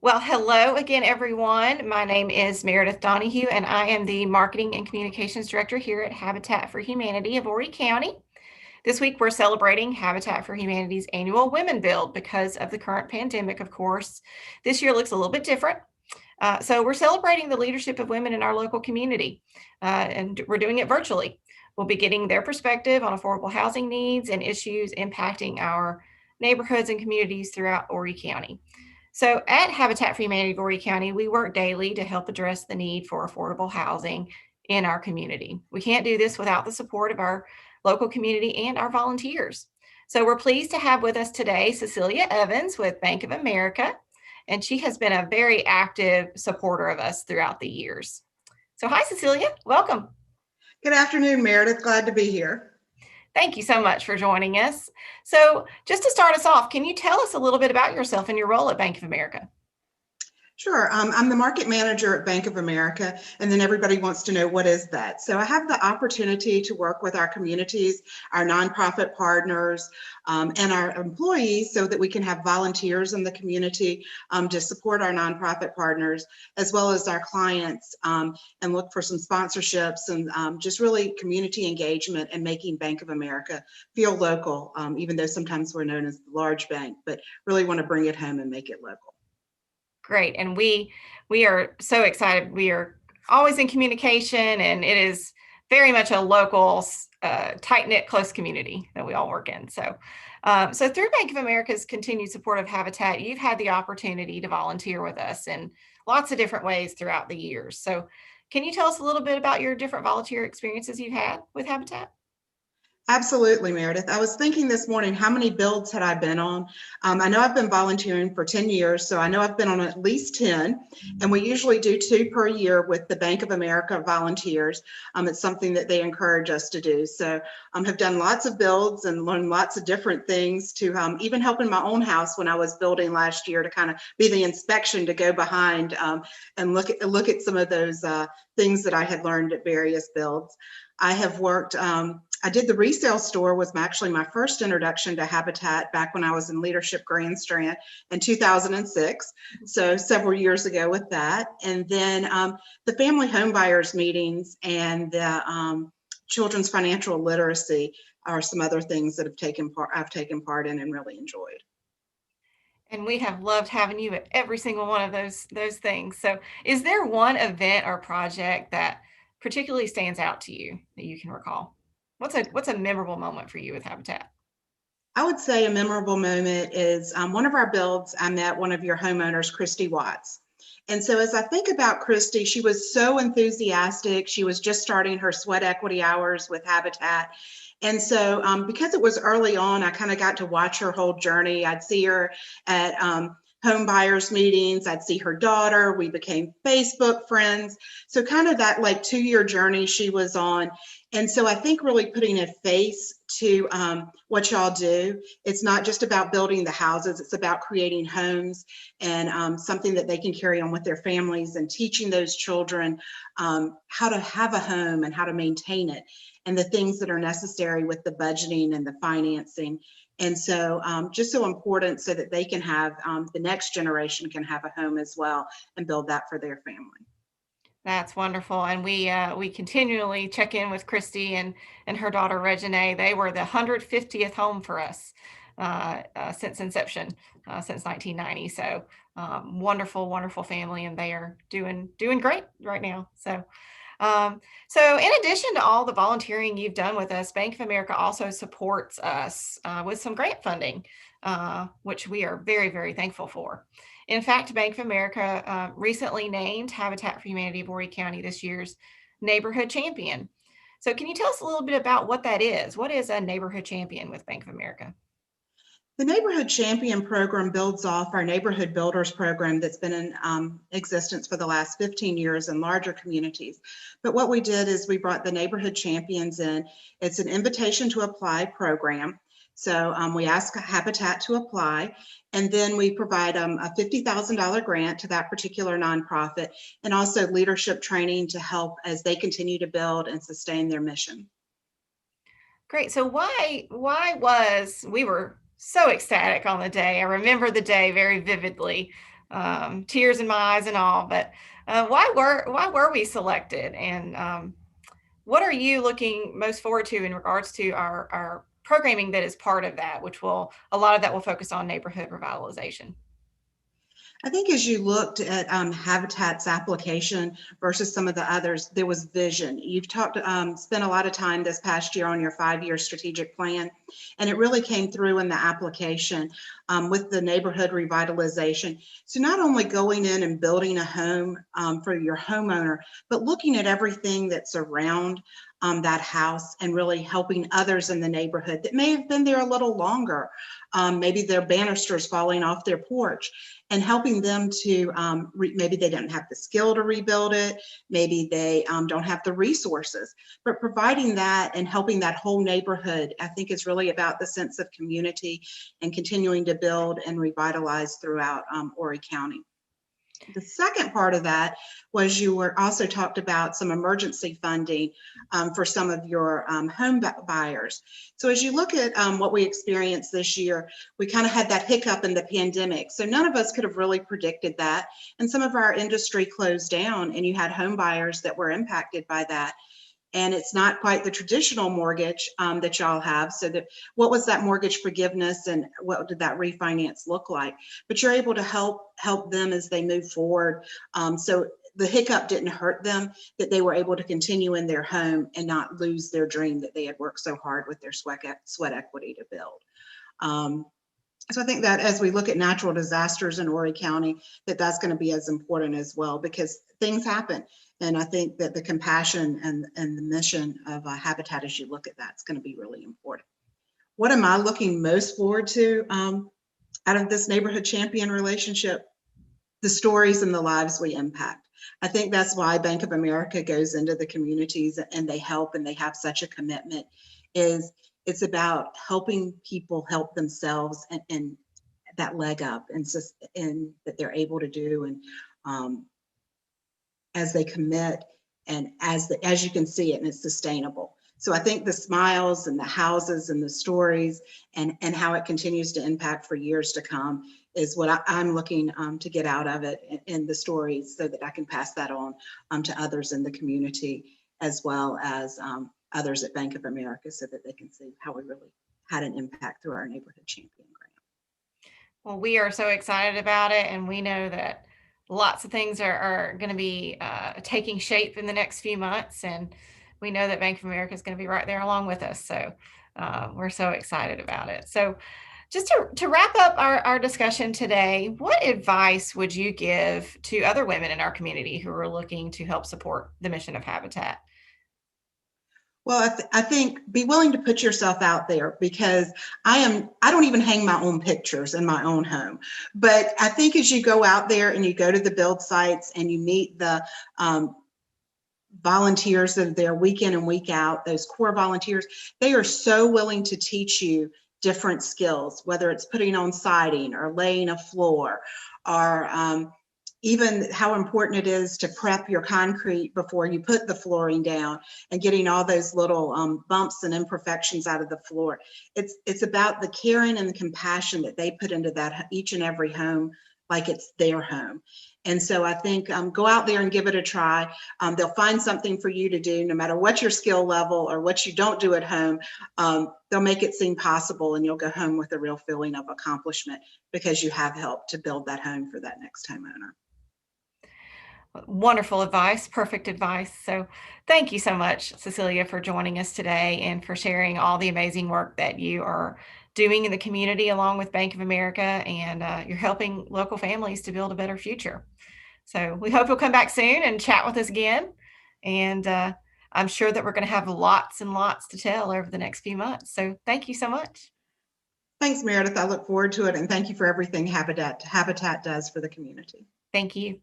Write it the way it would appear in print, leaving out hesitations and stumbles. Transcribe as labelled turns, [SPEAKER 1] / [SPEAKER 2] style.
[SPEAKER 1] Well, hello again, everyone. My name is Meredith Donahue, and I am the Marketing and Communications Director here at Habitat for Humanity of Horry County. This week, we're celebrating Habitat for Humanity's annual Women Build because of the current pandemic, of course. This year looks a little bit different. So we're celebrating the leadership of women in our local community, and we're doing it virtually. We'll be getting their perspective on affordable housing needs and issues impacting our neighborhoods and communities throughout Horry County. So at Habitat for Humanity of Horry County, we work daily to help address the need for affordable housing in our community. We can't do this without the support of our local community and our volunteers. So we're pleased to have with us today Cecilia Evans with Bank of America, and she has been a very active supporter of us throughout the years. So hi, Cecilia, welcome.
[SPEAKER 2] Good afternoon, Meredith. Glad to be here.
[SPEAKER 1] Thank you so much for joining us. So just to start us off, can you tell us a little bit about yourself and your role at Bank of America?
[SPEAKER 2] Sure. I'm the market manager at Bank of America, and then everybody wants to know what is that. So I have the opportunity to work with our communities, our nonprofit partners, and our employees so that we can have volunteers in the community to support our nonprofit partners, as well as our clients, and look for some sponsorships and just really community engagement and making Bank of America feel local, even though sometimes we're known as the large bank, but really want to bring it home and make it local.
[SPEAKER 1] Great. And we are so excited. We are always in communication, and it is very much a local, tight-knit, close community that we all work in. So through Bank of America's continued support of Habitat, you've had the opportunity to volunteer with us in lots of different ways throughout the years. So can you tell us a little bit about your different volunteer experiences you've had with Habitat?
[SPEAKER 2] Absolutely, Meredith. I was thinking this morning, how many builds had I been on? I know I've been volunteering for 10 years, so I know I've been on at least 10, and we usually do 2 per year with the Bank of America volunteers. It's something that they encourage us to do. So have done lots of builds and learned lots of different things to even help in my own house when I was building last year to kind of be the inspection to go behind and look at some of those things that I had learned at various builds. I have worked, I did the resale store was actually my first introduction to Habitat back when I was in Leadership Grand Strand in 2006. So several years ago with that. And then the family home buyers meetings and the children's financial literacy are some other things that I've taken part in and really enjoyed.
[SPEAKER 1] And we have loved having you at every single one of those things. So is there one event or project that particularly stands out to you that you can recall? What's a memorable moment for you with Habitat?
[SPEAKER 2] I would say a memorable moment is one of our builds. I met one of your homeowners, Christy Watts. And so as I think about Christy, she was so enthusiastic. She was just starting her sweat equity hours with Habitat. And so because it was early on, I kind of got to watch her whole journey. I'd see her at home buyers meetings. I'd see her daughter. We became Facebook friends. So kind of that like 2-year journey she was on. And so I think really putting a face to what y'all do. It's not just about building the houses, it's about creating homes and something that they can carry on with their families and teaching those children how to have a home and how to maintain it and the things that are necessary with the budgeting and the financing. And so just so important so that they can have, the next generation can have a home as well and build that for their family.
[SPEAKER 1] That's wonderful. And we continually check in with Christy and her daughter Regine. They were the 150th home for us since inception, since 1990. So wonderful, wonderful family, and they are doing great right now. So in addition to all the volunteering you've done with us, Bank of America also supports us with some grant funding, which we are very, very thankful for. In fact, Bank of America recently named Habitat for Humanity of Horry County this year's Neighborhood Champion. So can you tell us a little bit about what that is? What is a Neighborhood Champion with Bank of America?
[SPEAKER 2] The Neighborhood Champion program builds off our Neighborhood Builders program that's been in existence for the last 15 years in larger communities. But what we did is we brought the Neighborhood Champions in. It's an invitation to apply program. So we ask Habitat to apply, and then we provide a $50,000 grant to that particular nonprofit, and also leadership training to help as they continue to build and sustain their mission.
[SPEAKER 1] Great. So we were so ecstatic on the day. I remember the day very vividly tears in my eyes and all. But why were we selected? And what are you looking most forward to in regards to our programming that is part of that, which will a lot of that will focus on neighborhood revitalization?
[SPEAKER 2] I think as you looked at Habitat's application versus some of the others, there was vision. You've spent a lot of time this past year on your 5-year strategic plan, and it really came through in the application with the neighborhood revitalization. So not only going in and building a home for your homeowner, but looking at everything that's around that house and really helping others in the neighborhood that may have been there a little longer. Maybe their banisters falling off their porch, and helping them to maybe they don't have the skill to rebuild it, maybe they don't have the resources, but providing that and helping that whole neighborhood, I think, is really about the sense of community and continuing to build and revitalize throughout Horry County. The second part of that was you were also talked about some emergency funding for some of your home buyers. So as you look at what we experienced this year, we kind of had that hiccup in the pandemic. So none of us could have really predicted that. And some of our industry closed down, and you had home buyers that were impacted by that. And it's not quite the traditional mortgage that y'all have. So what was that mortgage forgiveness and what did that refinance look like? But you're able to help them as they move forward. So the hiccup didn't hurt them, that they were able to continue in their home and not lose their dream that they had worked so hard with their sweat equity to build. So I think that as we look at natural disasters in Horry County, that's going to be as important as well, because things happen. And I think that the compassion and the mission of Habitat, as you look at that, is going to be really important. What am I looking most forward to out of this neighborhood champion relationship? The stories and the lives we impact. I think that's why Bank of America goes into the communities and they help, and they have such a commitment. It's about helping people help themselves and that leg up and that they're able to do, and as they commit and as you can see it, and it's sustainable. So I think the smiles and the houses and the stories and how it continues to impact for years to come is what I'm looking to get out of it, in the stories, so that I can pass that on to others in the community, as well as others at Bank of America, so that they can see how we really had an impact through our neighborhood champion grant.
[SPEAKER 1] Well, we are so excited about it, and we know that lots of things are going to be taking shape in the next few months, and we know that Bank of America is going to be right there along with us. So we're so excited about it. So just to wrap up our discussion today, what advice would you give to other women in our community who are looking to help support the mission of Habitat?
[SPEAKER 2] Well, I think be willing to put yourself out there, because I don't even hang my own pictures in my own home. But I think as you go out there and you go to the build sites and you meet the volunteers that are there week in and week out, those core volunteers, they are so willing to teach you different skills, whether it's putting on siding or laying a floor, or even how important it is to prep your concrete before you put the flooring down, and getting all those little bumps and imperfections out of the floor. It's about the caring and the compassion that they put into that each and every home, like it's their home. And so I think go out there and give it a try. They'll find something for you to do, no matter what your skill level or what you don't do at home. They'll make it seem possible, and you'll go home with a real feeling of accomplishment, because you have helped to build that home for that next homeowner.
[SPEAKER 1] Wonderful advice, perfect advice. So thank you so much, Cecilia, for joining us today and for sharing all the amazing work that you are doing in the community along with Bank of America, and you're helping local families to build a better future. So we hope you'll come back soon and chat with us again. And I'm sure that we're going to have lots and lots to tell over the next few months. So thank you so much.
[SPEAKER 2] Thanks, Meredith. I look forward to it. And thank you for everything Habitat does for the community.
[SPEAKER 1] Thank you.